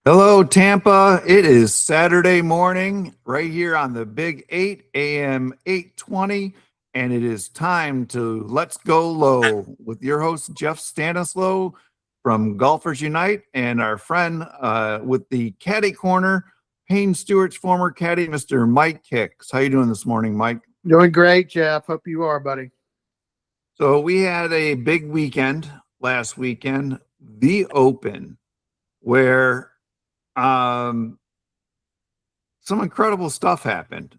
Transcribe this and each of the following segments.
Hello, Tampa. It is Saturday morning right here on the Big 8 AM 820, and it is time to Let's Go Low with your host, Jeff Stanislow from Golfers Unite, and our friend with the Caddie Corner, Payne Stewart's former caddy, Mr. Mike Hicks. How you doing this morning, Mike? Doing great, Jeff. Hope you are, buddy. So we had a big weekend last weekend, the Open, where um, some incredible stuff happened.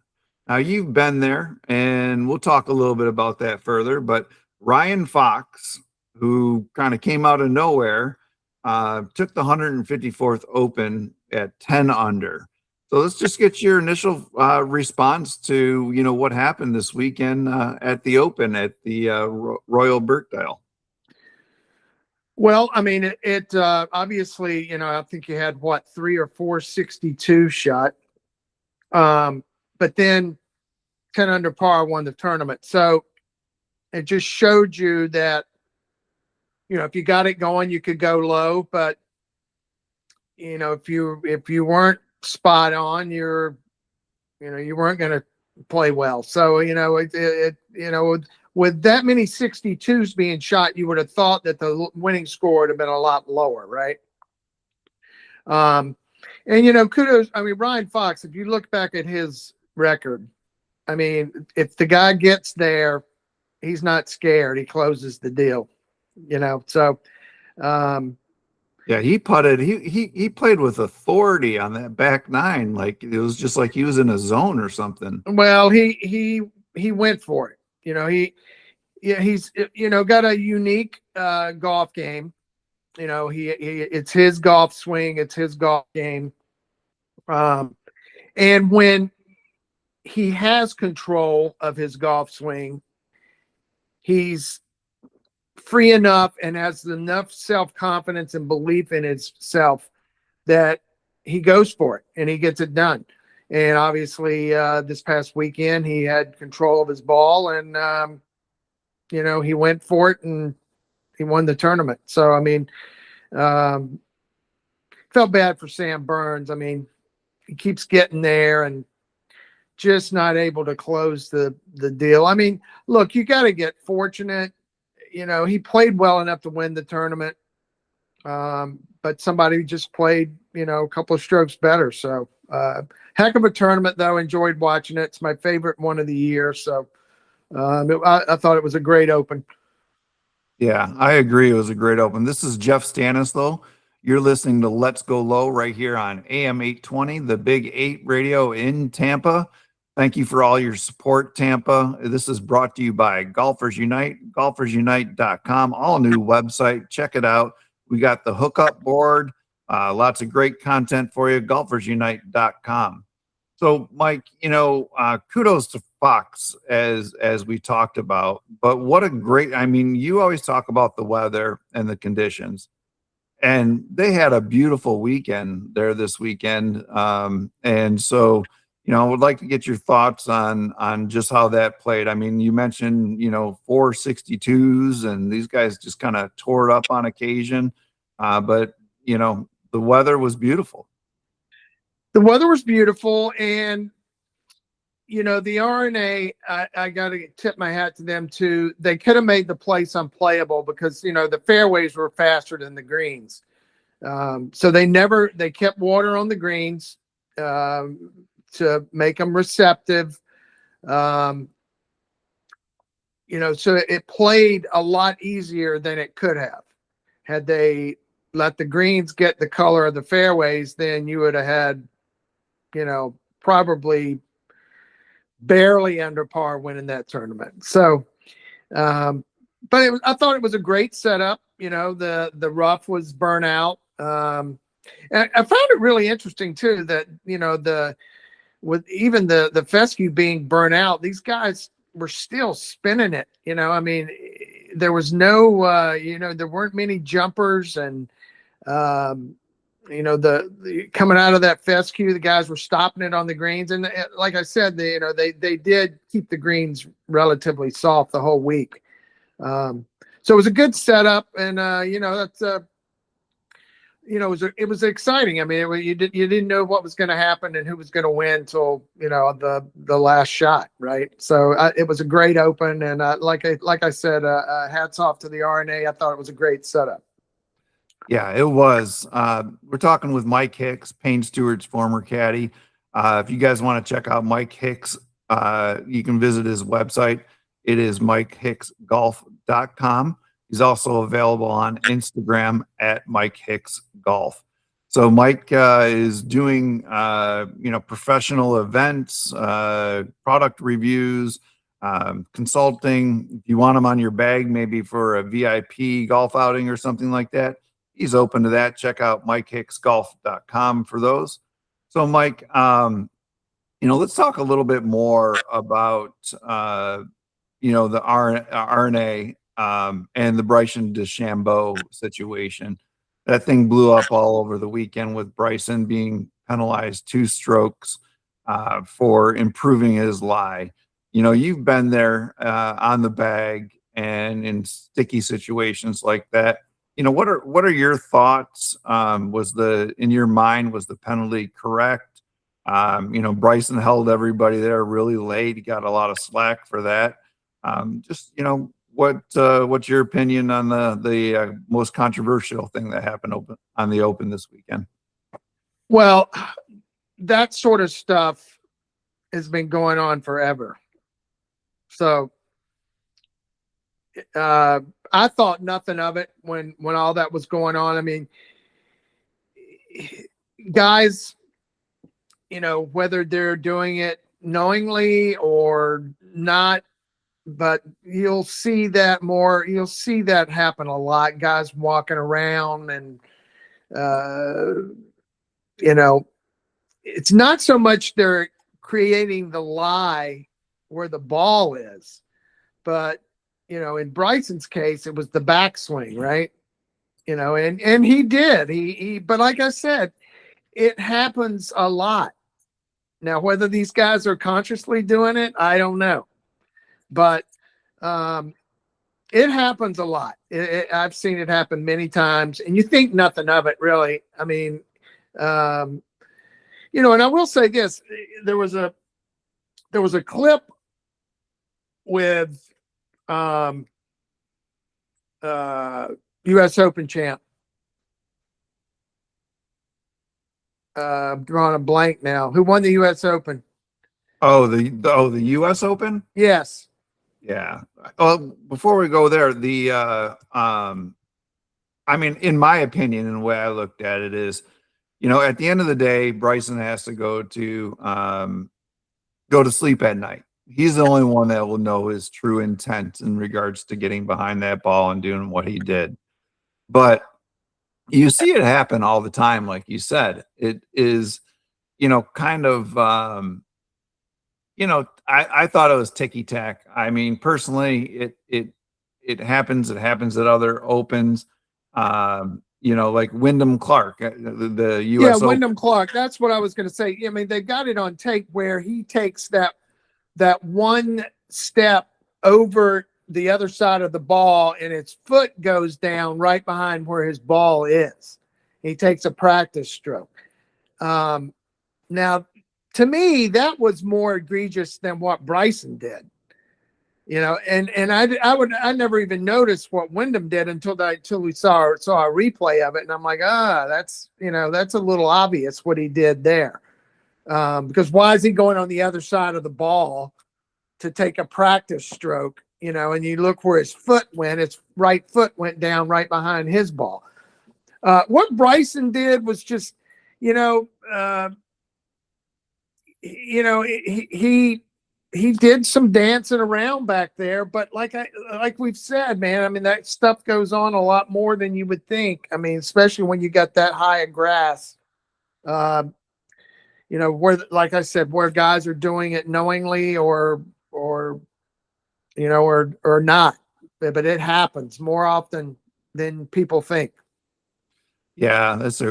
Now you've been there, and we'll talk a little bit about that further. But Ryan Fox, who kind of came out of nowhere, took the 154th Open at 10 under. So let's just get your initial response to what happened this weekend at the Open at the Royal Birkdale. Well, I mean, it obviously, I think you had 3 or 4 62 shot, but then 10 under par won the tournament. So it just showed you that, if you got it going, you could go low, but if you weren't spot on, you weren't going to play well. So, with that many 62s being shot, you would have thought that the winning score would have been a lot lower, right? And kudos. I mean, Ryan Fox, if you look back at his record, I mean, if the guy gets there, he's not scared. He closes the deal, So, yeah, he putted. He played with authority on that back nine, like it was just like he was in a zone or something. Well, he went for it. He's got a unique golf game. It's his golf swing, it's his golf game. And when he has control of his golf swing, he's free enough and has enough self-confidence and belief in himself that he goes for it and he gets it done. And obviously, this past weekend, he had control of his ball and, he went for it and he won the tournament. So, I mean, felt bad for Sam Burns. I mean, he keeps getting there and just not able to close the deal. I mean, look, you got to get fortunate. He played well enough to win the tournament, but somebody just played, a couple of strokes better. So, heck of a tournament, though. Enjoyed watching it. It's my favorite one of the year. So I thought it was a great Open. Yeah, I agree. It was a great Open. This is Jeff Stanislow. You're listening to Let's Go Low right here on AM 820, the Big 8 radio in Tampa. Thank you for all your support, Tampa. This is brought to you by Golfers Unite, golfersunite.com, all new website. Check it out. We got the hookup board. Lots of great content for you, golfersunite.com. So, Mike, kudos to Fox as we talked about. But what a great, I mean, you always talk about the weather and the conditions. And they had a beautiful weekend there this weekend. And so, I would like to get your thoughts on just how that played. I mean, you mentioned, 4 62s, and these guys just kind of tore it up on occasion. But, the weather was beautiful. The weather was beautiful. And, the RNA, I got to tip my hat to them too. They could have made the place unplayable because, the fairways were faster than the greens. So they kept water on the greens to make them receptive. So it played a lot easier than it could have. Had they let the greens get the color of the fairways, then you would have had, probably barely under par winning that tournament. So, but I thought it was a great setup. The rough was burnt out. And I found it really interesting too that, with even the fescue being burnt out, these guys were still spinning it. I mean, there was no, there weren't many jumpers and, the coming out of that fescue, the guys were stopping it on the greens. And like I said, they did keep the greens relatively soft the whole week. So it was a good setup. And, that's it was exciting. I mean, you didn't know what was going to happen and who was going to win till the last shot, right? So it was a great open, and like I said, hats off to the RNA. I thought it was a great setup. Yeah, it was. We're talking with Mike Hicks, Payne Stewart's former caddy. If you guys want to check out Mike Hicks, you can visit his website. It is MikeHicksGolf.com. He's also available on Instagram at Mike Hicks Golf. So Mike is doing, professional events, product reviews, consulting. If you want him on your bag, maybe for a VIP golf outing or something like that, he's open to that. Check out MikeHicksGolf.com for those. So Mike, let's talk a little bit more about, the RNA and the Bryson DeChambeau situation. That thing blew up all over the weekend with Bryson being penalized 2 strokes for improving his lie. You've been there on the bag and in sticky situations like that. What are your thoughts? In your mind, was the penalty correct? Bryson held everybody there really late. He got a lot of slack for that. What's your opinion on the most controversial thing that happened on the Open this weekend? Well, that sort of stuff has been going on forever. So I thought nothing of it when all that was going on. I mean, guys, whether they're doing it knowingly or not, but you'll see that more. You'll see that happen a lot. Guys walking around and, it's not so much they're creating the lie where the ball is, but, in Bryson's case, it was the backswing, right? And he did, but like I said, it happens a lot. Now, whether these guys are consciously doing it, I don't know. But it happens a lot. I've seen it happen many times, and you think nothing of it, really. I mean, and I will say this: there was a clip with U.S. Open champ. I'm drawing a blank now. Who won the U.S. Open? Oh, the U.S. Open? Yes. Yeah. Well, before we go there, in my opinion, and the way I looked at it is, at the end of the day, Bryson has to go to sleep at night. He's the only one that will know his true intent in regards to getting behind that ball and doing what he did. But you see it happen all the time, like you said. It is, kind of, I thought it was ticky-tack. I mean, personally, it happens. It happens at other Opens. Like Wyndham Clark, the U.S. Yeah, Wyndham Clark. That's what I was going to say. I mean, they got it on tape where he takes that one step over the other side of the ball and its foot goes down right behind where his ball is. He takes a practice stroke. Now, to me, that was more egregious than what Bryson did. And I never even noticed what Wyndham did until we saw a replay of it, and I'm like, that's a little obvious what he did there. Because why is he going on the other side of the ball to take a practice stroke? And you look where his foot went, his right foot went down right behind his ball. What Bryson did was just, he did some dancing around back there, but like we've said, man, I mean, that stuff goes on a lot more than you would think. I mean, especially when you got that high of grass. Where, like I said, where guys are doing it knowingly or not, but it happens more often than people think. Yeah, this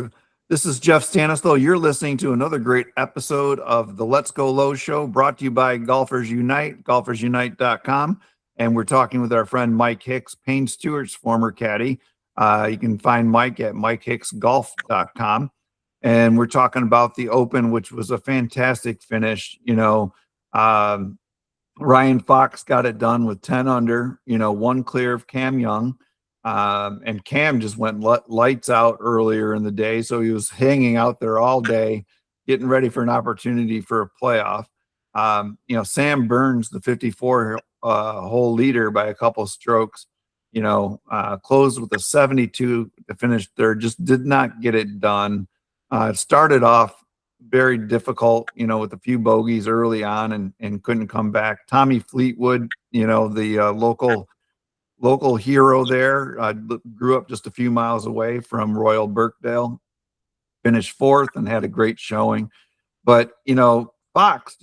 is Jeff Stanislaw. You're listening to another great episode of the Let's Go Low Show, brought to you by Golfers Unite, golfersunite.com. And we're talking with our friend Mike Hicks, Payne Stewart's former caddy. You can find Mike at MikeHicksGolf.com. And we're talking about the Open, which was a fantastic finish. Ryan Fox got it done with 10 under, one clear of Cam Young. And Cam just went lights out earlier in the day. So he was hanging out there all day, getting ready for an opportunity for a playoff. Sam Burns, the 54 hole leader by a couple of strokes, closed with a 72 to finish third, just did not get it done. It started off very difficult, with a few bogeys early on and couldn't come back. Tommy Fleetwood, the local hero there, grew up just a few miles away from Royal Birkdale, finished fourth and had a great showing. But, Fox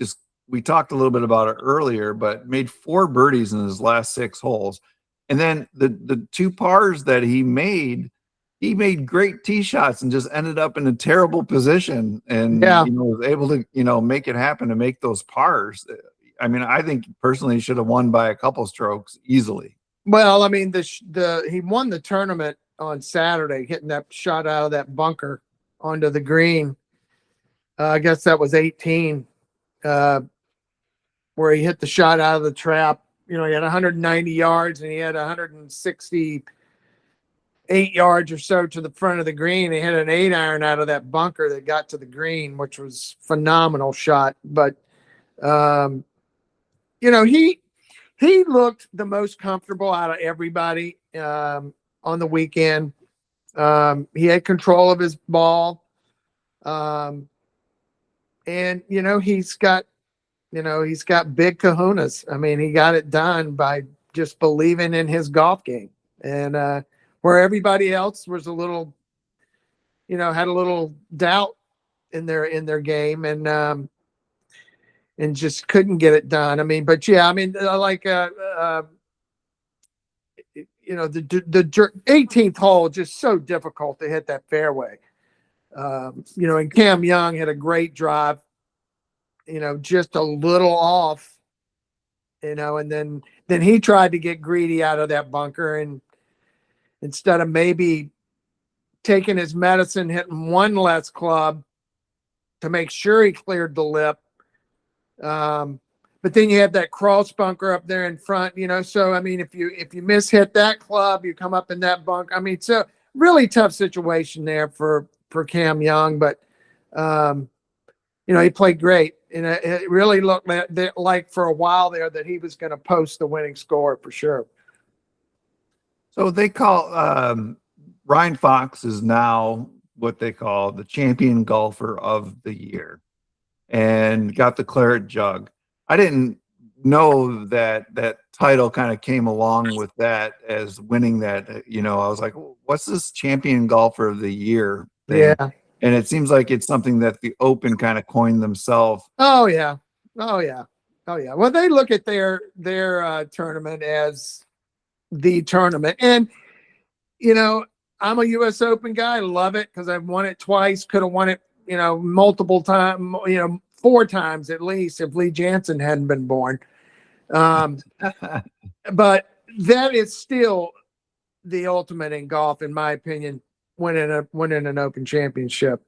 we talked a little bit about it earlier, but made 4 birdies in his last 6 holes. And then the 2 pars that he made great tee shots and just ended up in a terrible position and was able to, make it happen to make those pars. I mean, I think personally he should have won by a couple strokes easily. Well, I mean, he won the tournament on Saturday, hitting that shot out of that bunker onto the green. I guess that was 18, where he hit the shot out of the trap. He had 190 yards and he had 168 yards or so to the front of the green. He hit an 8-iron out of that bunker that got to the green, which was phenomenal shot. But, he looked the most comfortable out of everybody on the weekend. He had control of his ball. And, he's got big kahunas. I mean, he got it done by just believing in his golf game. And where everybody else was a little, had a little doubt in their game and just couldn't get it done. I mean, but yeah, I mean, the 18th hole, just so difficult to hit that fairway. And Cam Young had a great drive, just a little off, and then he tried to get greedy out of that bunker, and instead of maybe taking his medicine, hitting one less club to make sure he cleared the lip. But then you have that cross bunker up there in front, so I mean, if you mishit that club, you come up in that bunker. I mean, so really tough situation there for Cam Young, but he played great, and it really looked like for a while there that he was going to post the winning score for sure. So they call Ryan Fox is now what they call the champion golfer of the year, and got the claret jug. I didn't know that title kind of came along with that as winning that. I was like, what's this champion golfer of the year thing? Yeah. And it seems like it's something that the Open kind of coined themselves. Oh yeah. Well, they look at their tournament as the tournament, and I'm a U.S. Open guy. I love it because I've won it twice. Could have won it, multiple times. 4 times at least if Lee Janzen hadn't been born. But that is still the ultimate in golf, in my opinion. Winning an Open championship,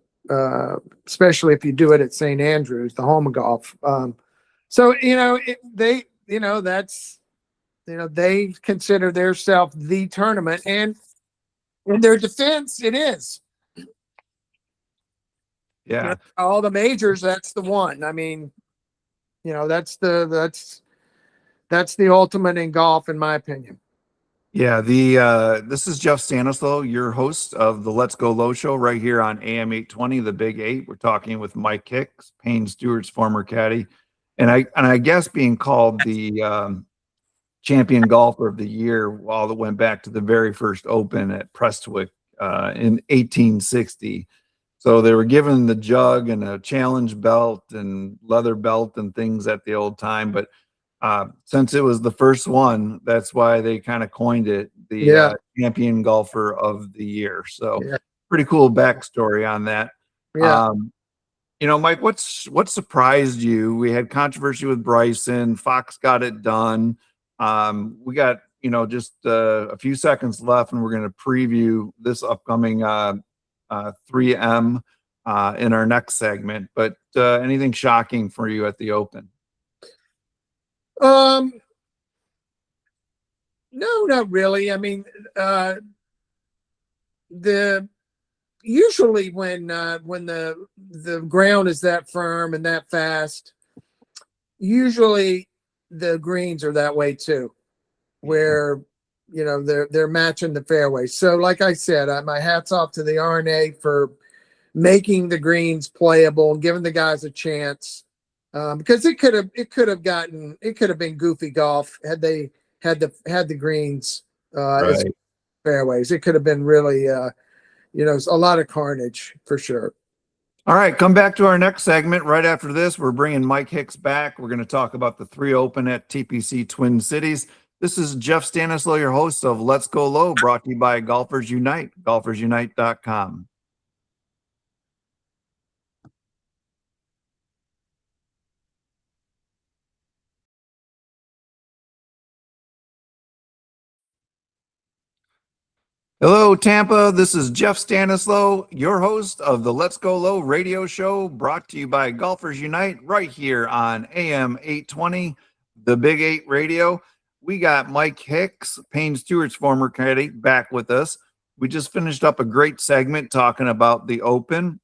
especially if you do it at St. Andrews, the home of golf. So they consider themselves the tournament, and in their defense, it is. Yeah, all the majors, that's the one. I mean, that's the ultimate in golf, in my opinion. Yeah, this is Jeff Stanislaw, your host of the Let's Go Low show right here on AM 820, the Big 8. We're talking with Mike Hicks, Payne Stewart's former caddy, and I guess being called the champion golfer of the year while it went back to the very first Open at Prestwick in 1860. So they were given the jug and a challenge belt and leather belt and things at the old time, but since it was the first one, that's why they kind of coined it the champion golfer of the year. So pretty cool backstory on that. Yeah. Mike, what surprised you? We had controversy with Bryson. Fox got it done. We got just a few seconds left, and we're going to preview this upcoming 3M in our next segment. But anything shocking for you at the Open? No, not really. I mean, usually when the ground is that firm and that fast, usually the greens are that way too, where they're matching the fairway. So like I said, my hat's off to the RNA for making the greens playable and giving the guys a chance, because it could have been goofy golf had they had the greens as Right. fairways. It could have been really a lot of carnage for sure. All right, come back to our next segment. Right after this, we're bringing Mike Hicks back. We're going to talk about the 3 Open at TPC Twin Cities. This is Jeff Stanislaw, your host of Let's Go Low, brought to you by Golfers Unite, golfersunite.com. Hello, Tampa. This is Jeff Stanislaw, your host of the Let's Go Low radio show, brought to you by Golfers Unite, right here on AM 820, the Big 8 Radio. We got Mike Hicks, Payne Stewart's former caddy, back with us. We just finished up a great segment talking about the Open,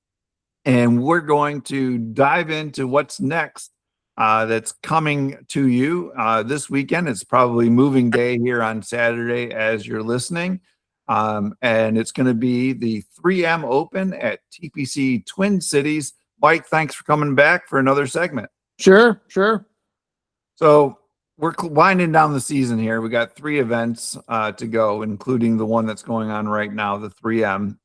and we're going to dive into what's next that's coming to you this weekend. It's probably moving day here on Saturday as you're listening. And it's going to be the 3M Open at TPC Twin Cities. Mike, thanks for coming back for another segment. Sure. So we're winding down the season here. We got 3 events to go, including the one that's going on right now, the 3M.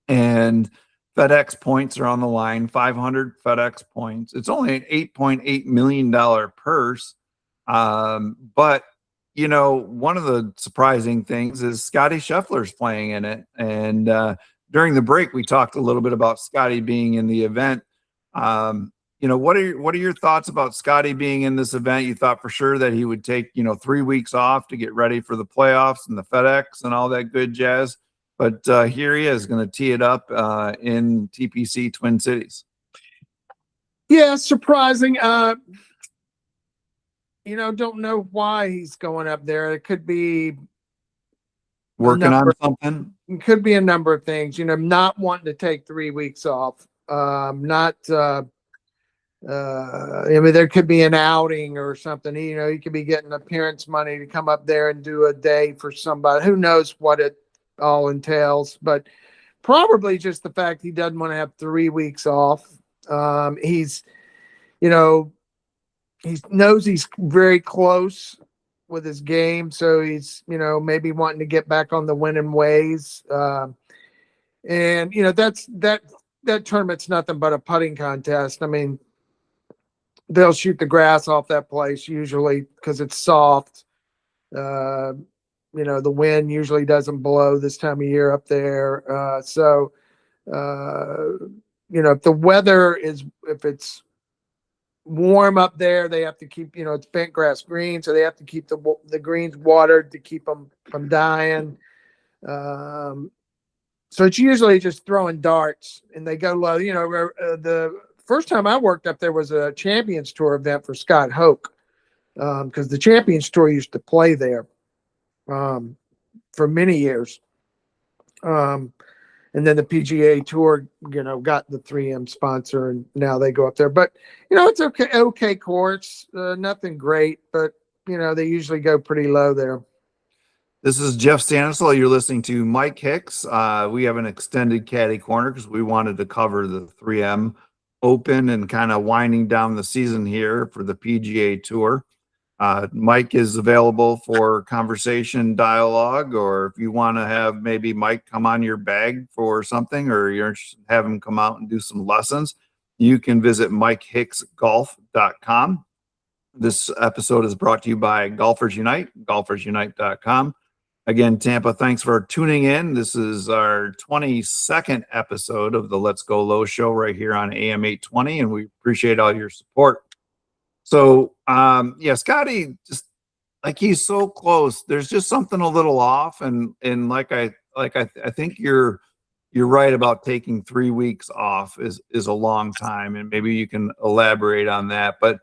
And FedEx points are on the line, 500 FedEx points. It's only an $8.8 million purse. But one of the surprising things is Scottie Scheffler's playing in it. And during the break, we talked a little bit about Scottie being in the event. What are your thoughts about Scottie being in this event? You thought for sure that he would take 3 weeks off to get ready for the playoffs and the FedEx and all that good jazz. But here he is going to tee it up in TPC Twin Cities. Yeah, surprising. Don't know why he's going up there. It could be working on something. It could be a number of things. Not wanting to take 3 weeks off. Not. There could be an outing or something. You could be getting appearance money to come up there and do a day for somebody. Who knows what it all entails? But probably just the fact he doesn't want to have 3 weeks off. He knows he's very close with his game, so he's maybe wanting to get back on the winning ways. And that tournament's nothing but a putting contest. I mean, they'll shoot the grass off that place usually because it's soft. The wind usually doesn't blow this time of year up there. If the weather if it's warm up there, they have to keep, it's bent grass green, so they have to keep the greens watered to keep them from dying. So it's usually just throwing darts, and they go low. The first time I worked up there was a Champions Tour event for Scott Hoke, because the Champions Tour used to play there for many years. And then the PGA Tour, got the 3M sponsor, and now they go up there. But, it's okay course, nothing great, but, they usually go pretty low there. This is Jeff Stanislaw. You're listening to Mike Hicks. We have an extended caddy corner because we wanted to cover the 3M Open and kind of winding down the season here for the PGA Tour. Mike is available for conversation, dialogue, or if you want to have maybe Mike come on your bag for something, or you're interested in having him come out and do some lessons, you can visit MikeHicksGolf.com. This episode is brought to you by Golfers Unite, golfersunite.com. Again, Tampa, thanks for tuning in. This is our 22nd episode of the Let's Go Low show right here on AM 820, and we appreciate all your support. So, Scottie, just like he's so close. There's just something a little off, and I think you're right about taking 3 weeks off is a long time, and maybe you can elaborate on that. But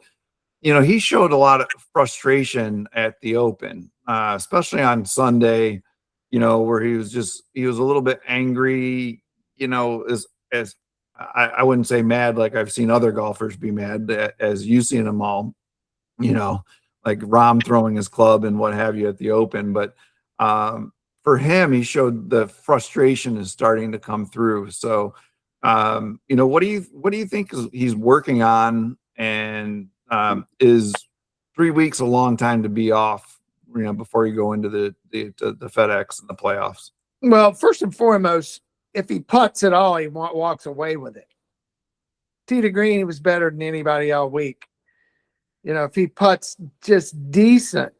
he showed a lot of frustration at the Open, especially on Sunday. Where he was a little bit angry. As I wouldn't say mad like I've seen other golfers be mad as you seen them all. Like Rahm throwing his club and what have you at the Open. But for him, he showed the frustration is starting to come through. So, what do you think he's working on? And is 3 weeks a long time to be off, before you go into the FedEx and the playoffs? Well, first and foremost, if he putts at all, he walks away with it. Tee to green, he was better than anybody all week. If he putts just decent,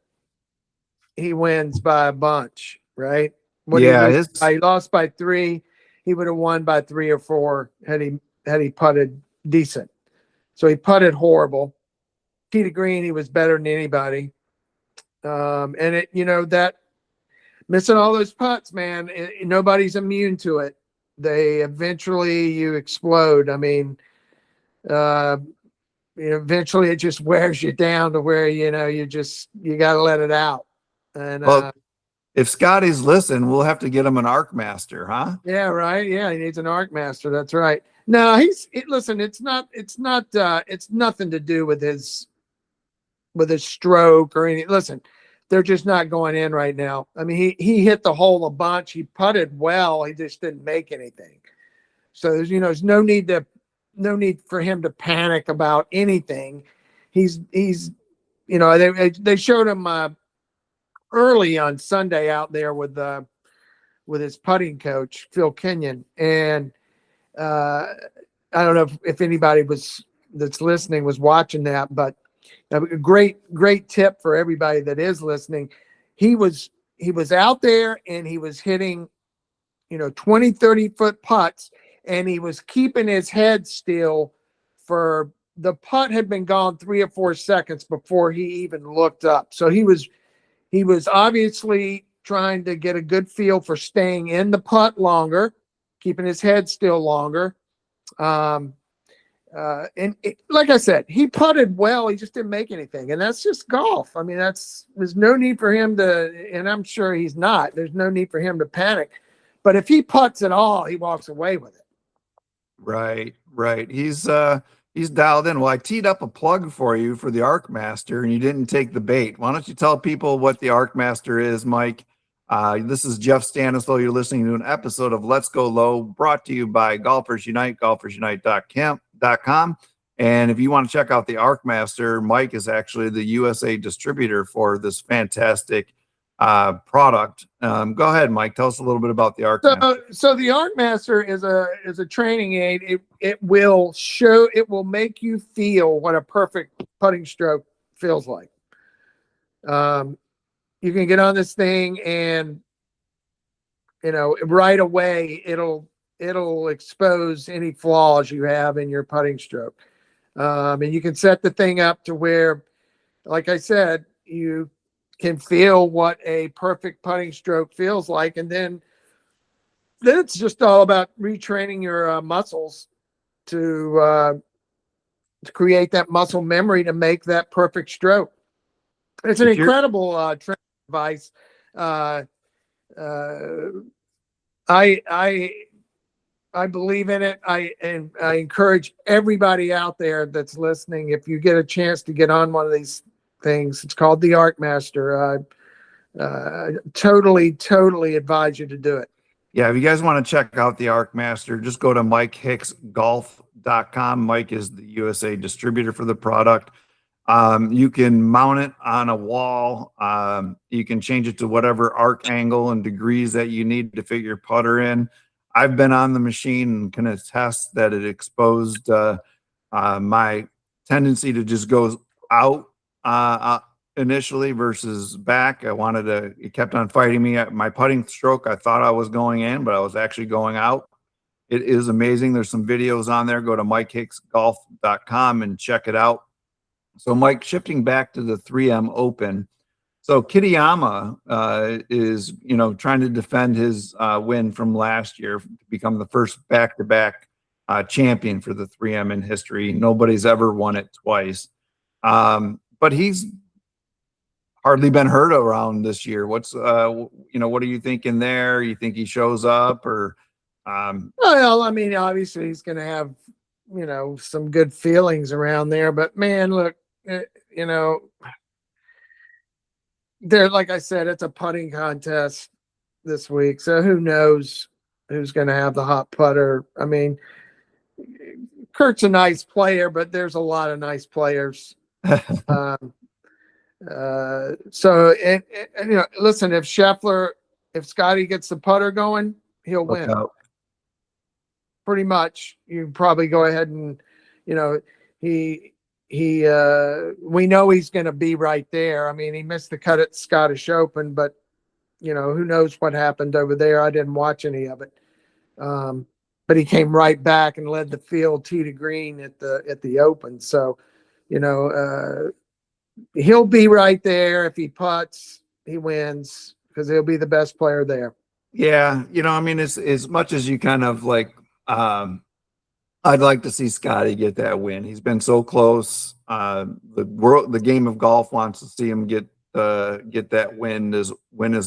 he wins by a bunch, right? He lost by 3. He would have won by 3 or 4 had he putted decent. So he putted horrible. Tee to green, he was better than anybody. And that missing all those putts, man, nobody's immune to it. Eventually you explode. I mean, eventually it just wears you down to where, you got to let it out. And, if Scotty's listening, we'll have to get him an Arc Master, huh? Yeah, right. Yeah, he needs an Arc Master. That's right. No, listen, it's nothing to do with his stroke or anything. Listen, they're just not going in right now. I mean, he hit the hole a bunch. He putted well. He just didn't make anything. So there's no need for him to panic about anything. They showed him early on Sunday out there with his putting coach, Phil Kenyon. And I don't know if anybody that's listening was watching that, but a great tip for everybody that is listening. He was out there and he was hitting, 20, 30 foot putts, and he was keeping his head still for the putt had been gone 3 or 4 seconds before he even looked up. So he was obviously trying to get a good feel for staying in the putt longer, keeping his head still longer. Like I said, he putted well. He just didn't make anything. And that's just golf. I mean, there's no need for him to, and I'm sure he's not, there's no need for him to panic. But if he putts at all, he walks away with it. Right. He's dialed in. Well, I teed up a plug for you for the Arc Master, and you didn't take the bait. Why don't you tell people what the Arc Master is, Mike? This is Jeff Stanislaw. You're listening to an episode of Let's Go Low, brought to you by Golfers Unite, golfersunite.com. And if you want to check out the Arc Master, Mike is actually the USA distributor for this fantastic product. Go ahead, Mike. Tell us a little bit about the Arc Master. So the Arc Master is a training aid. It will make you feel what a perfect putting stroke feels like. You can get on this thing and right away it'll expose any flaws you have in your putting stroke. And you can set the thing up to where, like I said, you can feel what a perfect putting stroke feels like. And then it's just all about retraining your muscles to create that muscle memory to make that perfect stroke. It's an incredible training device. I believe in it. I encourage everybody out there that's listening, if you get a chance to get on one of these things, it's called the Arc Master. Totally advise you to do it. Yeah, if you guys want to check out the Arc Master, just go to MikeHicksGolf.com. Mike is the USA distributor for the product. You can mount it on a wall. You can change it to whatever arc angle and degrees that you need to fit your putter in. I've been on the machine and can attest that it exposed my tendency to just go out initially versus back. It kept on fighting me at my putting stroke. I thought I was going in, but I was actually going out. It is amazing. There's some videos on there. Go to MikeHicksGolf.com and check it out. So, Mike, shifting back to the 3M Open. So Kitayama is, trying to defend his win from last year to become the first back-to-back champion for the 3M in history. Nobody's ever won it twice. But he's hardly been heard around this year. What are you thinking there? You think he shows up or? Well, I mean, obviously he's going to have, some good feelings around there, but man, look, there, like I said, it's a putting contest this week. So who knows who's going to have the hot putter? I mean, Kurt's a nice player, but there's a lot of nice players. So listen, if Scotty gets the putter going, he'll win. Pretty much. You probably go ahead and, we know he's going to be right there. I mean, he missed the cut at Scottish Open, but who knows what happened over there. I didn't watch any of it. But he came right back and led the field tee to green at the Open. So, he'll be right there. If he putts, he wins because he'll be the best player there. Yeah. As much as you kind of like, I'd like to see Scotty get that win. He's been so close. The game of golf wants to see him get that win as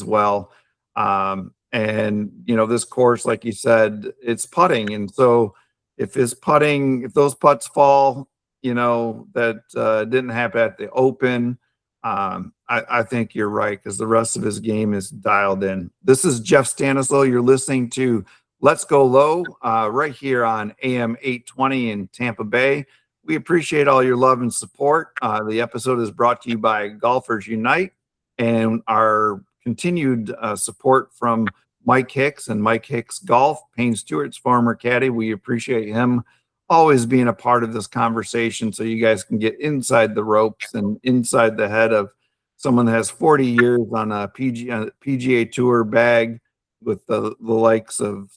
well. And this course, like you said, it's putting, and so if those putts fall, that didn't happen at the Open. I think you're right because the rest of his game is dialed in. This is Jeff Stanislow. You're listening to Let's Go Low right here on AM 820 in Tampa Bay. We appreciate all your love and support. The episode is brought to you by Golfers Unite and our continued support from Mike Hicks and Mike Hicks Golf, Payne Stewart's former caddy. We appreciate him always being a part of this conversation so you guys can get inside the ropes and inside the head of someone that has 40 years on a PGA Tour bag with the likes of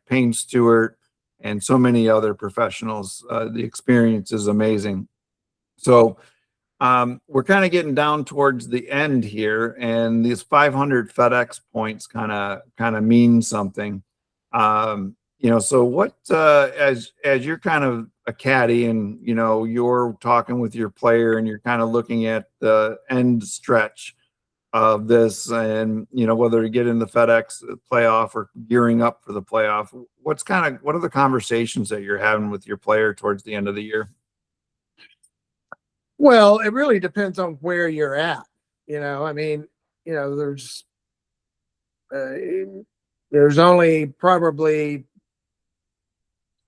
Payne Stewart and so many other professionals. The experience is amazing. So we're kind of getting down towards the end here, and these 500 FedEx points kind of mean something. So what, as you're kind of a caddy and, you're talking with your player and you're kind of looking at the end stretch of this and, whether to get in the FedEx playoff or gearing up for the playoff, what are the conversations that you're having with your player towards the end of the year? Well, it really depends on where you're at. There's only probably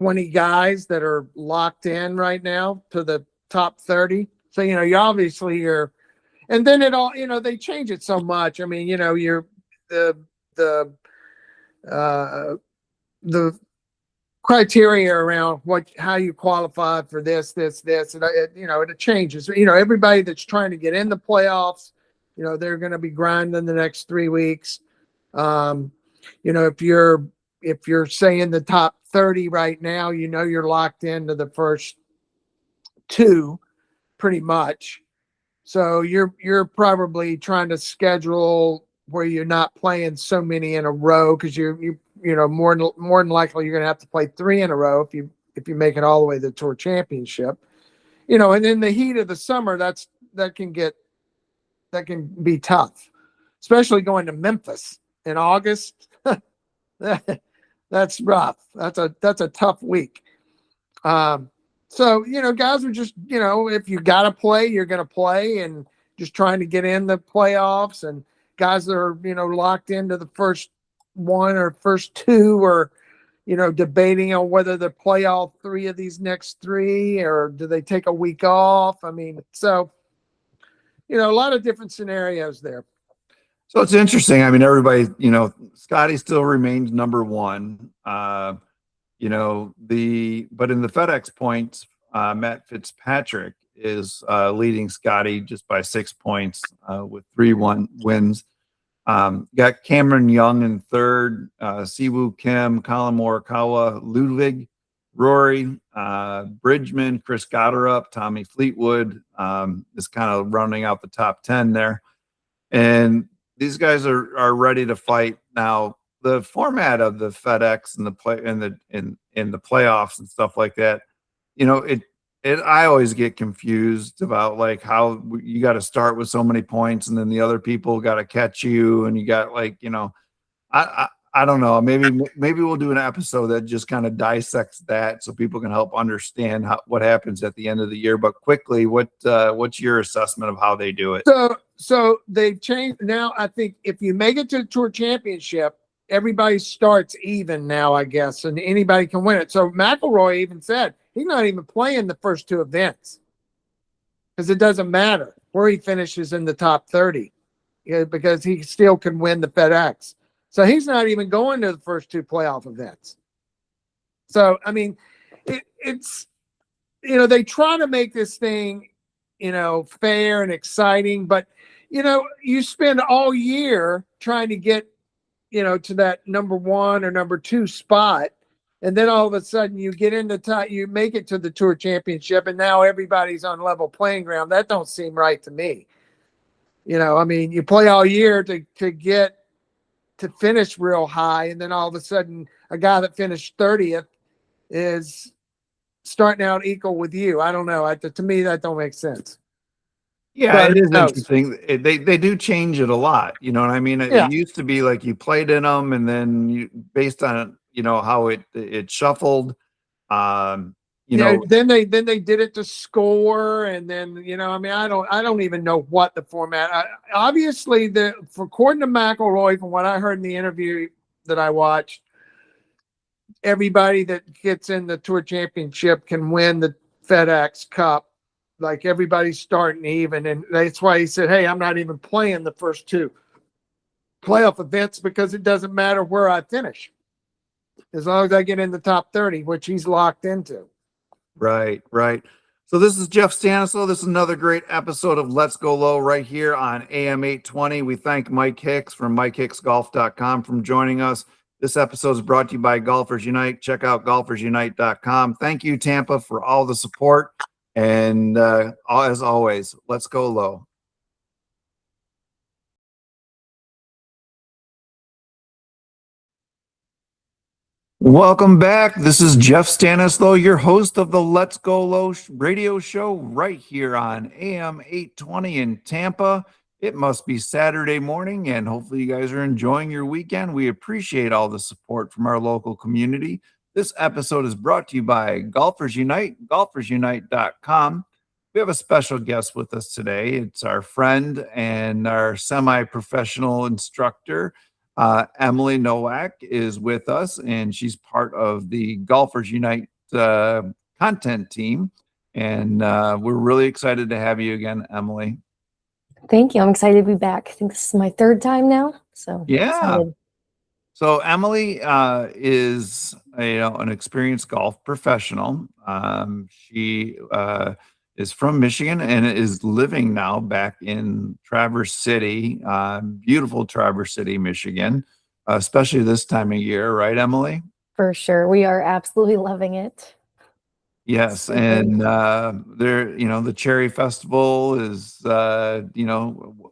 20 guys that are locked in right now to the top 30. So, you're, and then it all, they change it so much. I mean, you're the criteria around how you qualify for this, and it changes. Everybody that's trying to get in the playoffs, they're going to be grinding the next 3 weeks. If you're saying the top 30 right now, you're locked into the first 2 pretty much. So you're probably trying to schedule where you're not playing so many in a row because more than likely you're going to have to play 3 in a row if you make it all the way to the Tour Championship. And in the heat of the summer, that can be tough, especially going to Memphis in August. That's rough. That's a tough week. So, guys are just, if you got to play, you're going to play and just trying to get in the playoffs, and guys that are, locked into the first 1 or first 2 or, debating on whether to play all 3 of these next 3 or do they take a week off? I mean, so, a lot of different scenarios there. So it's interesting. I mean, everybody, Scotty still remains number 1. But in the FedEx points, Matt Fitzpatrick is leading Scotty just by 6 points with 3-1 wins. Got Cameron Young in 3rd, Siwoo Kim, Colin Morikawa, Ludwig, Rory, Bridgman, Chris Gotterup, Tommy Fleetwood is kind of rounding out the top 10 there. and these guys are ready to fight now. The format of the FedEx and the play and in the playoffs and stuff like that, I always get confused about like how you got to start with so many points and then the other people got to catch you and you got like, I don't know. Maybe we'll do an episode that just kind of dissects that so people can help understand what happens at the end of the year. But quickly, what's your assessment of how they do it? So they've changed now. I think if you make it to the Tour Championship, everybody starts even now, I guess, and anybody can win it. So McIlroy even said he's not even playing the first two events because it doesn't matter where he finishes in the top 30, because he still can win the FedEx. So he's not even going to the first two playoff events. So, I mean, it's, they try to make this thing, fair and exciting, but, you spend all year trying to get, to that number one or number two spot. And then all of a sudden you get you make it to the Tour Championship and now everybody's on level playing ground. That don't seem right to me. You play all year to finish real high. And then all of a sudden a guy that finished 30th is starting out equal with you. I don't know. To me, that don't make sense. Yeah, But it is interesting. They do change it a lot. You know what I mean? It used to be like you played in them, and then based on how it shuffled. Then they did it to score, and then I don't even know what the format. Obviously, according to McIlroy, from what I heard in the interview that I watched, everybody that gets in the Tour Championship can win the FedEx Cup. Like everybody's starting even, and that's why he said, "Hey, I'm not even playing the first two playoff events because it doesn't matter where I finish, as long as I get in the top 30, which he's locked into." Right. So this is Jeff Stanislaw. This is another great episode of Let's Go Low right here on AM 820. We thank Mike Hicks from MikeHicksGolf.com for joining us. This episode is brought to you by Golfers Unite. Check out golfersunite.com. Thank you, Tampa, for all the support. And as always, let's go low. Welcome back. This is Jeff Stanislaw, your host of the Let's Go Low radio show right here on AM 820 in Tampa. It must be Saturday morning, and hopefully you guys are enjoying your weekend. We appreciate all the support from our local community. This episode is brought to you by Golfers Unite, golfersunite.com. We have a special guest with us today. It's our friend and our semi-professional instructor, Emily Nowak is with us, and she's part of the Golfers Unite content team. And we're really excited to have you again, Emily. Thank you. I'm excited to be back. I think this is my third time now. So yeah. Excited. So Emily is an experienced golf professional. She is from Michigan and is living now back in Traverse City, beautiful Traverse City, Michigan, especially this time of year, right, Emily? For sure. We are absolutely loving it. Yes. So And the Cherry Festival is,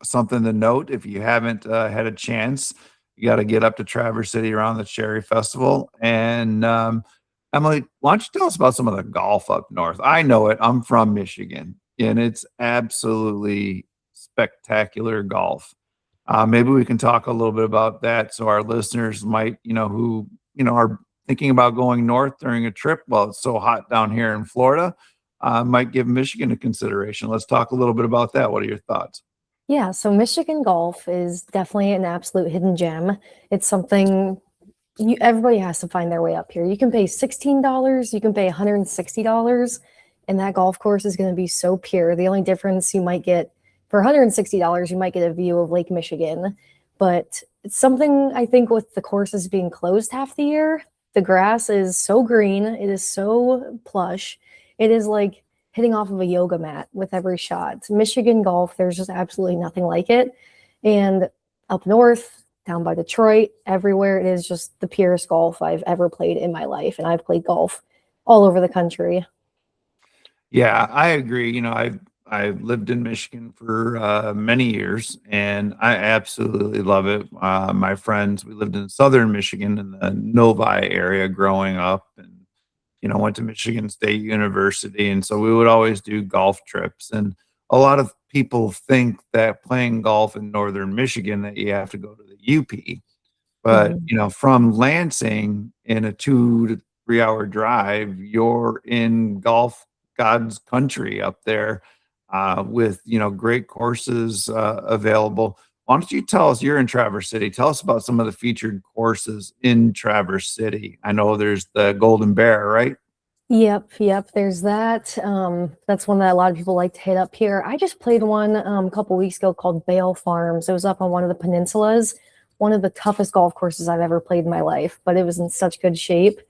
something to note. If you haven't had a chance, you got to get up to Traverse City around the Cherry Festival. And Emily, why don't you tell us about some of the golf up north? I know it. I'm from Michigan, and it's absolutely spectacular golf. Maybe we can talk a little bit about that so our listeners might, who, are thinking about going north during a trip while it's so hot down here in Florida, might give Michigan a consideration. Let's talk a little bit about that. What are your thoughts? Yeah, so Michigan golf is definitely an absolute hidden gem. It's something everybody has to find their way up here. You can pay $16, you can pay $160, and that golf course is going to be so pure. The only difference you might get for $160, you might get a view of Lake Michigan, but it's something I think with the courses being closed half the year, the grass is so green, it is so plush. It is like hitting off of a yoga mat with every shot. Michigan golf, there's just absolutely nothing like it. And up north, down by Detroit, everywhere, it is just the purest golf I've ever played in my life. And I've played golf all over the country. Yeah, I agree. I've I lived in Michigan for many years, and I absolutely love it. My friends, we lived in southern Michigan in the Novi area growing up, and went to Michigan State University, and so we would always do golf trips. And a lot of people think that playing golf in northern Michigan that you have to go to the UP, but Mhm. from Lansing in a 2 to 3 hour drive, you're in golf God's country up there, with great courses available. Why don't you tell us? You're in Traverse City. Tell us about some of the featured courses in Traverse City. I know there's the Golden Bear, right? Yep. There's that. That's one that a lot of people like to hit up here. I just played one a couple weeks ago called Bale Farms. It was up on one of the peninsulas, one of the toughest golf courses I've ever played in my life, but it was in such good shape.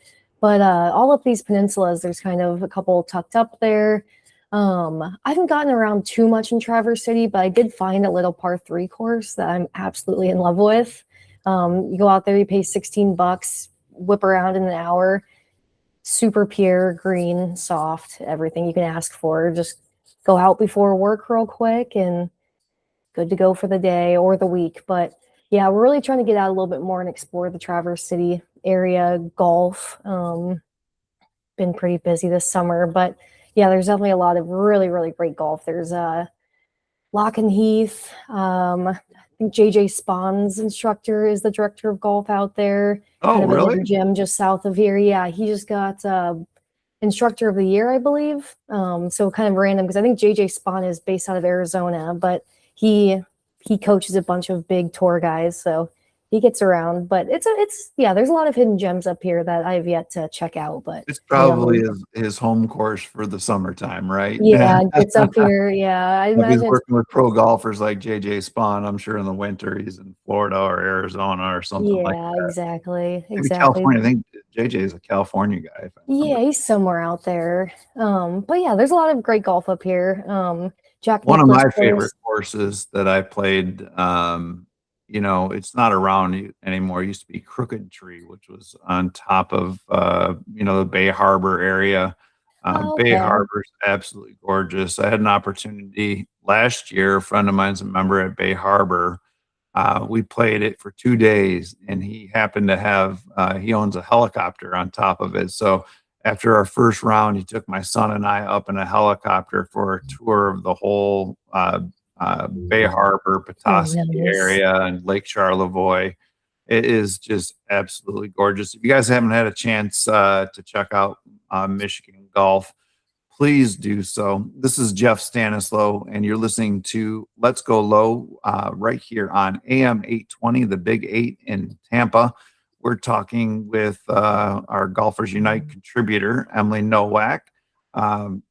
But all of these peninsulas, there's kind of a couple tucked up there. I haven't gotten around too much in Traverse City, but I did find a little par 3 course that I'm absolutely in love with. You go out there, you pay $16, whip around in an hour. Super pure, green, soft, everything you can ask for. Just go out before work real quick and good to go for the day or the week. But yeah, we're really trying to get out a little bit more and explore the Traverse City area golf. Been pretty busy this summer, but yeah, there's definitely a lot of really, really great golf. There's Lock and Heath. I think JJ Spahn's instructor is the director of golf out there. Oh, Kind of a really? hidden gem just south of here. Yeah, he just got instructor of the year, I believe. So kind of random because I think JJ Spahn is based out of Arizona, but he coaches a bunch of big tour guys, so he gets around. But it's yeah, there's a lot of hidden gems up here that I've yet to check out. But It's I know probably his home course for the summertime, right? yeah, gets up here. Yeah, I If he's imagine it's working with pro golfers like JJ Spahn, I'm sure in the winter he's in Florida or Arizona or something like yeah, that. exactly. Maybe California. I think JJ is a California guy, if I Yeah, remember. he's somewhere out there. But yeah, there's a lot of great golf up here. Jack One of Nicklaus my course. favorite courses that I played, it's not around anymore. It used to be Crooked Tree, which was on top of, the Bay Harbor area. Oh, Bay okay. Harbor is absolutely gorgeous. I had an opportunity last year. A friend of mine's a member at Bay Harbor. We played it for 2 days, and he happened to have he owns a helicopter on top of it. So after our first round, he took my son and I up in a helicopter for a tour of the whole Bay Harbor, Oh, Petoskey nice. area, and Lake Charlevoix. It is just absolutely gorgeous. If you guys haven't had a chance to check out Michigan golf, please do so. This is Jeff Stanislow, and you're listening to Let's Go Low right here on AM 820, the Big Eight in Tampa. We're talking with our Golfers Unite contributor, Emily Nowak. Um,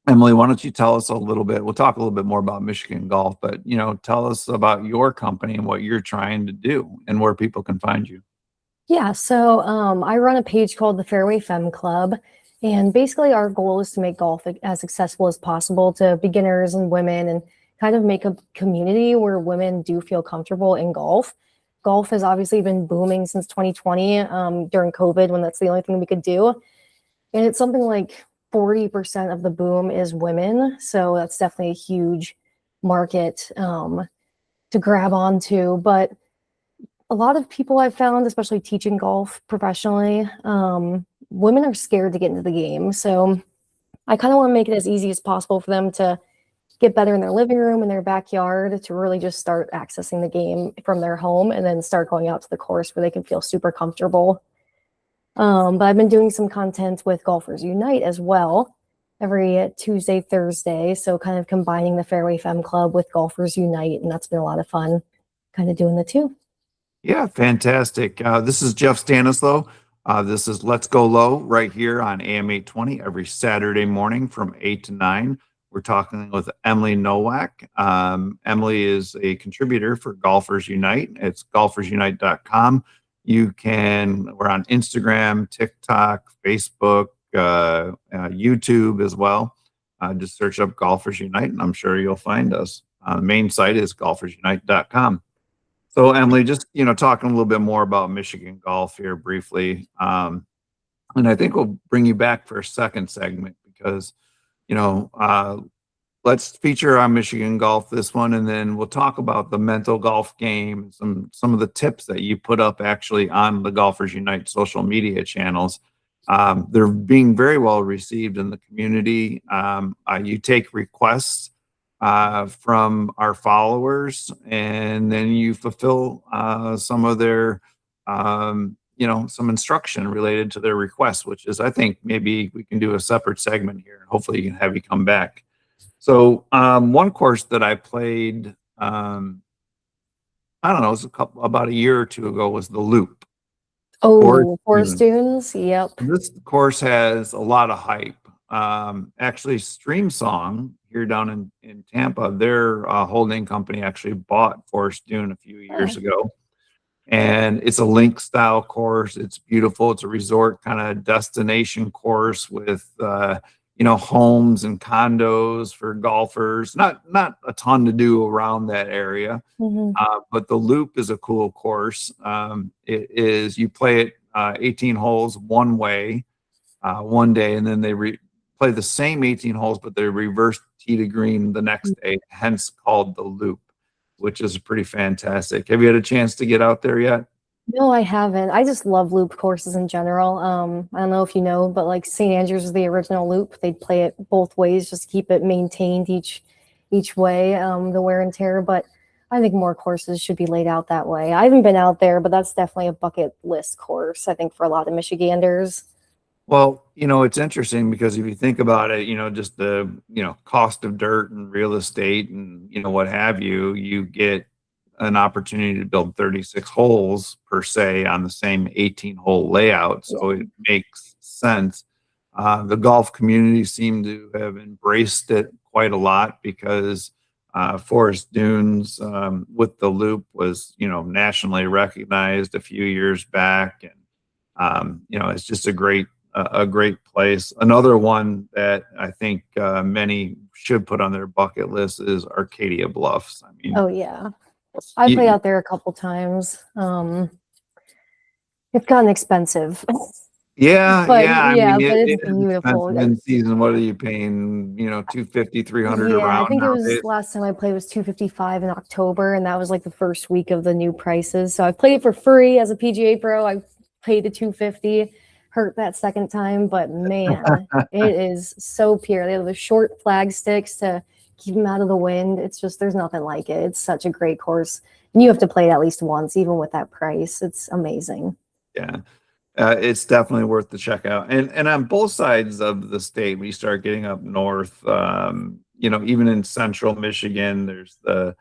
Emily, why don't you tell us a little bit? We'll talk a little bit more about Michigan golf, but tell us about your company and what you're trying to do and where people can find you. Yeah, so I run a page called the Fairway Femme Club, and basically our goal is to make golf as accessible as possible to beginners and women, and kind of make a community where women do feel comfortable in golf. Golf has obviously been booming since 2020 during COVID when that's the only thing we could do, and it's something like 40% of the boom is women, so that's definitely a huge market to grab onto, but a lot of people I've found, especially teaching golf professionally, women are scared to get into the game. So I kind of want to make it as easy as possible for them to get better in their living room, in their backyard, to really just start accessing the game from their home and then start going out to the course where they can feel super comfortable. But I've been doing some content with Golfers Unite as well every Tuesday, Thursday. So kind of combining the Fairway Femme Club with Golfers Unite. And that's been a lot of fun kind of doing the two. Yeah, fantastic. This is Jeff Stanislow. This is Let's Go Low right here on AM 820 every Saturday morning from 8 to 9. We're talking with Emily Nowak. Emily is a contributor for Golfers Unite. It's golfersunite.com. We're on Instagram, TikTok, Facebook, YouTube as well. Just search up Golfers Unite, and I'm sure you'll find us. The main site is golfersunite.com. So Emily, just talking a little bit more about Michigan golf here briefly, and I think we'll bring you back for a second segment because let's feature on Michigan Golf this one, and then we'll talk about the mental golf game, some of the tips that you put up actually on the Golfers Unite social media channels. They're being very well received in the community. You take requests from our followers, and then you fulfill some of their some instruction related to their requests, which is, I think maybe we can do a separate segment here, and hopefully you can have you come back. So one course that I played, I don't know, it was about a year or two ago, was the Loop. Oh, Forest Dunes. Yep. This course has a lot of hype. Actually, Stream Song here down in Tampa, their holding company actually bought Forest Dune a few years ago. And it's a link style course. It's beautiful. It's a resort kind of destination course with homes and condos for golfers. Not a ton to do around that area. But the Loop is a cool course. It is, you play it 18 holes one way one day, and then they play the same 18 holes, but they reverse tee to green the next day, hence called the Loop, which is pretty fantastic. Have you had a chance to get out there yet? No, I haven't. I just love loop courses in general. I don't know if you know, but like St. Andrews is the original loop. They'd play it both ways just to keep it maintained each way, the wear and tear. But I think more courses should be laid out that way. I haven't been out there, but that's definitely a bucket list course, I think, for a lot of Michiganders. Well, it's interesting because if you think about it, just the, cost of dirt and real estate and, what have you, you get an opportunity to build 36 holes per se on the same 18 hole layout. So it makes sense. The golf community seemed to have embraced it quite a lot because Forest Dunes with the Loop was, nationally recognized a few years back. And, it's just a great place. Another one that I think many should put on their bucket list is Arcadia Bluffs. I mean, oh yeah, I played out there a couple times. It's gotten expensive. Yeah, but I mean, but it it's beautiful. In season, what are you paying? $250, $300 around. I think nowadays. it was last time I played was $255 in October, and that was like the first week of the new prices. So I played it for free as a PGA pro. I paid the $250. Hurt that second time, but man, it is so pure. They have the short flag sticks to keep them out of the wind. It's just, there's nothing like it. It's such a great course, and you have to play it at least once, even with that price. It's amazing. Yeah, it's definitely worth the check out. And on both sides of the state, when you start getting up north, even in central Michigan, there's the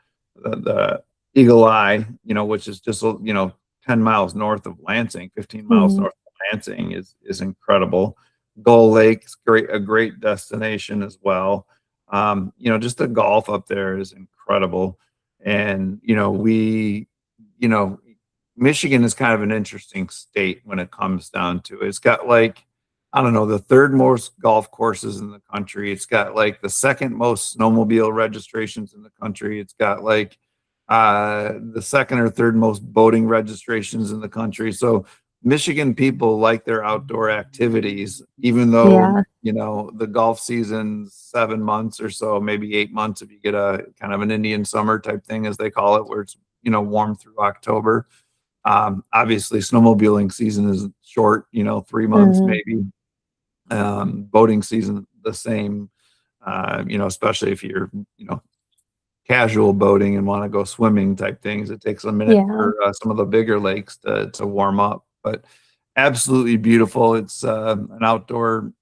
Eagle Eye, which is just 10 miles north of Lansing, 15 miles north. Lansing is incredible. Gull Lake's a great destination as well. Just the golf up there is incredible. And Michigan is kind of an interesting state when it comes down to it. It's got the third most golf courses in the country. It's got the second most snowmobile registrations in the country. It's got the second or third most boating registrations in the country. So Michigan people like their outdoor activities, even though, the golf season's 7 months or so, maybe 8 months if you get a kind of an Indian summer type thing, as they call it, where it's, warm through October. Obviously, snowmobiling season is short, 3 months maybe. Boating season, the same, especially if you're, casual boating and want to go swimming type things. It takes a minute for some of the bigger lakes to warm up. But absolutely beautiful. It's an outdoor,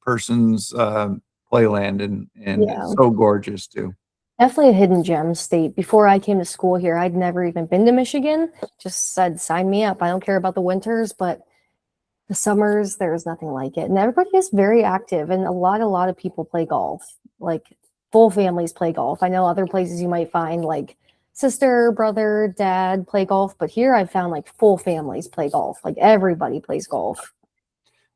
person's playland, and it's so gorgeous too. Definitely a hidden gem state. Before I came to school here, I'd never even been to Michigan. Just said, sign me up. I don't care about the winters, but the summers, there's nothing like it. And everybody is very active, and a lot of people play golf. Like full families play golf. I know other places you might find sister, brother, dad play golf, but here I've found full families play golf. Everybody plays golf.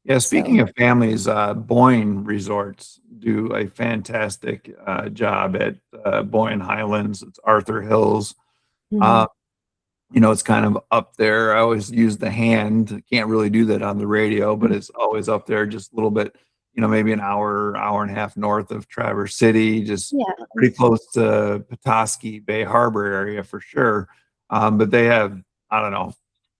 Yeah, speaking of families, Boyne Resorts do a fantastic job at Boyne Highlands. It's Arthur Hills. It's kind of up there. I always use the hand. Can't really do that on the radio, but it's always up there just a little bit, maybe an hour and a half north of Traverse City, just Yeah. pretty close to Petoskey Bay Harbor area for sure. But they have, I don't know,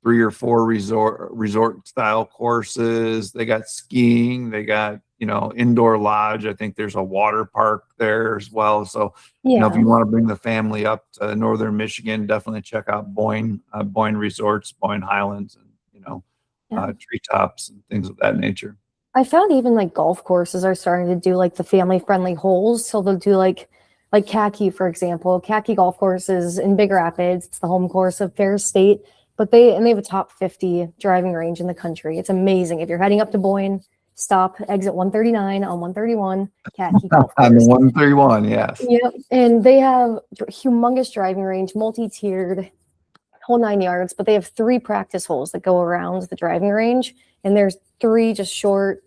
3 or 4 resort style courses. They got skiing, they got, indoor lodge. I think there's a water park there as well. So, if Yeah. you want to bring the family up to northern Michigan, definitely check out Boyne Resorts, Boyne Highlands, and, Yeah. treetops and things of that nature. I found even like golf courses are starting to do like the family friendly holes. So they'll do like Caddie, for example. Caddie Golf Course is in Big Rapids. It's the home course of Ferris State, but they have a top 50 driving range in the country. It's amazing. If you're heading up to Boyne, stop exit 139 on 131, Caddie Golf On the Course. 131, yes. Yep. And they have humongous driving range, multi-tiered, whole 9 yards, but they have 3 practice holes that go around the driving range. And there's 3 just short,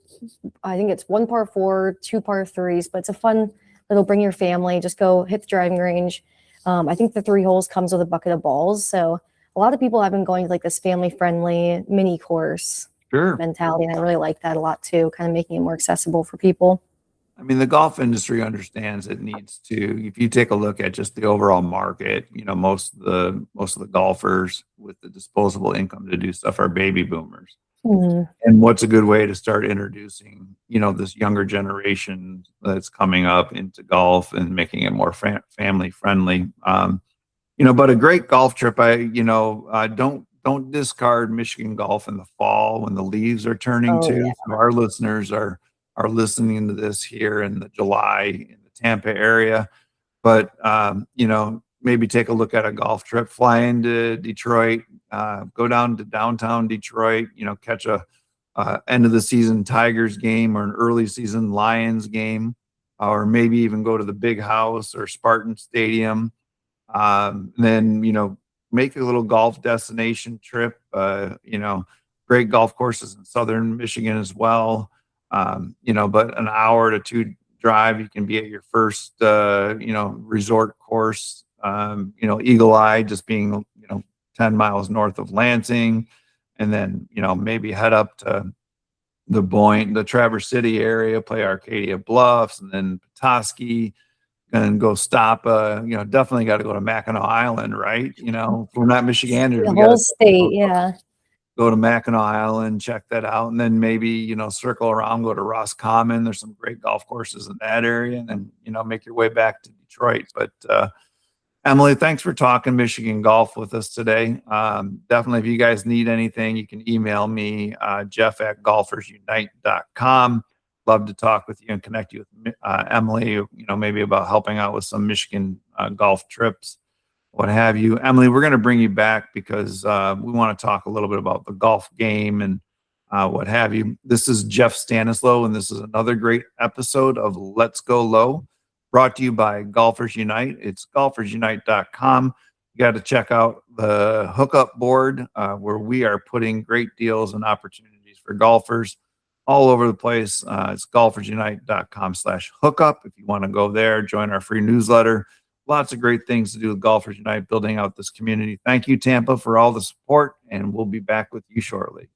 I think it's 1 par 4, 2 par 3s, but it's a fun little bring your family, just go hit the driving range. I think the 3 holes comes with a bucket of balls. So a lot of people have been going to like this family friendly mini course mentality. And I really like that a lot too, kind of making it more accessible for people. I mean, the golf industry understands it needs to. If you take a look at just the overall market, most of the golfers with the disposable income to do stuff are baby boomers. Mhm. And what's a good way to start introducing, this younger generation that's coming up into golf and making it more family friendly. But a great golf trip. Don't discard Michigan golf in the fall when the leaves are turning Oh, too. yeah. So our listeners are listening to this here in the July in the Tampa area, but maybe take a look at a golf trip, fly into Detroit, go down to downtown Detroit, catch a end of the season Tigers game or an early season Lions game, or maybe even go to the Big House or Spartan Stadium. Then, make a little golf destination trip, great golf courses in southern Michigan as well. But an hour to 2 drive, you can be at your first, resort course, Eagle Eye just being, 10 miles north of Lansing. And then, maybe head up to the Traverse City area, play Arcadia Bluffs, and then Petoskey, and go stop. Definitely got to go to Mackinac Island, right? If we're not Michiganders, The we whole got state, yeah. go to Mackinac Island, check that out, and then maybe circle around, go to Roscommon. There's some great golf courses in that area, and then make your way back to Detroit. But Emily, thanks for talking Michigan golf with us today. Definitely, if you guys need anything, you can email me, jeff@golfersunite.com. Love to talk with you and connect you with Emily, maybe about helping out with some Michigan golf trips, what have you. Emily, we're going to bring you back because we want to talk a little bit about the golf game and what have you. This is Jeff Stanislow, and this is another great episode of Let's Go Low, brought to you by Golfers Unite. It's golfersunite.com. You got to check out the hookup board where we are putting great deals and opportunities for golfers all over the place. It's golfersunite.com/hookup. If you want to go there, join our free newsletter. Lots of great things to do with Golfers Unite, building out this community. Thank you, Tampa, for all the support, and we'll be back with you shortly.